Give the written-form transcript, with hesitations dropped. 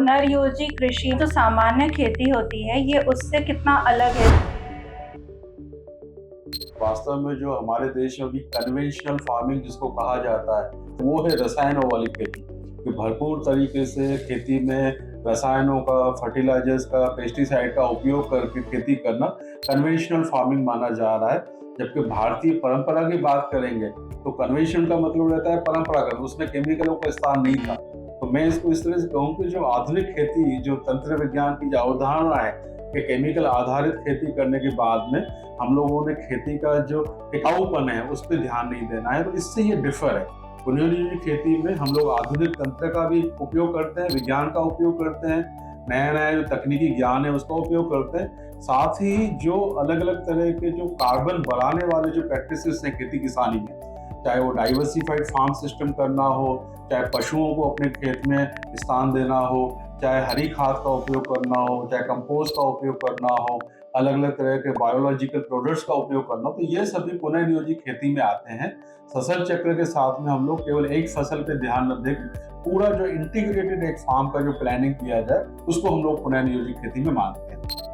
पुनर्योजी कृषि जो सामान्य खेती होती है ये उससे कितना अलग है? वास्तव में जो हमारे देश में अभी कन्वेंशनल फार्मिंग जिसको कहा जाता है वो है रसायनों वाली खेती कि भरपूर तरीके से खेती में रसायनों का, फर्टिलाइजर्स का, पेस्टिसाइड का उपयोग करके खेती करना कन्वेंशनल फार्मिंग माना जा रहा है। जबकि भारतीय परंपरा की बात करेंगे तो कन्वेंशन का मतलब रहता है परंपरागत, उसमें केमिकलों का इस्तेमाल नहीं था। तो मैं इसको इस तरह से कहूँ कि जो आधुनिक खेती, जो तंत्र विज्ञान की जो अवधारणा है कि केमिकल आधारित खेती करने के बाद में हम लोगों ने खेती का जो टिकाऊपन है उस पर ध्यान नहीं देना है, तो इससे ये डिफर है। पुनर्योजी खेती में हम लोग आधुनिक तंत्र का भी उपयोग करते हैं, विज्ञान का उपयोग करते हैं, नया नया जो तकनीकी ज्ञान है उसका उपयोग करते हैं। साथ ही जो अलग अलग तरह के जो कार्बन बढ़ाने वाले जो प्रैक्टिसेस हैं खेती किसानी में, चाहे वो डाइवर्सिफाइड फार्म सिस्टम करना हो, चाहे पशुओं को अपने खेत में स्थान देना हो, चाहे हरी खाद का उपयोग करना हो, चाहे कंपोस्ट का उपयोग करना हो, अलग अलग तरह के बायोलॉजिकल प्रोडक्ट्स का उपयोग करना, तो ये सभी पुनर्योजी खेती में आते हैं। फसल चक्र के साथ में हम लोग केवल एक फसल पे ध्यान न दें, पूरा जो इंटीग्रेटेड एक फार्म का जो प्लानिंग किया जाए उसको हम लोग पुनर्योजी खेती में मानते हैं।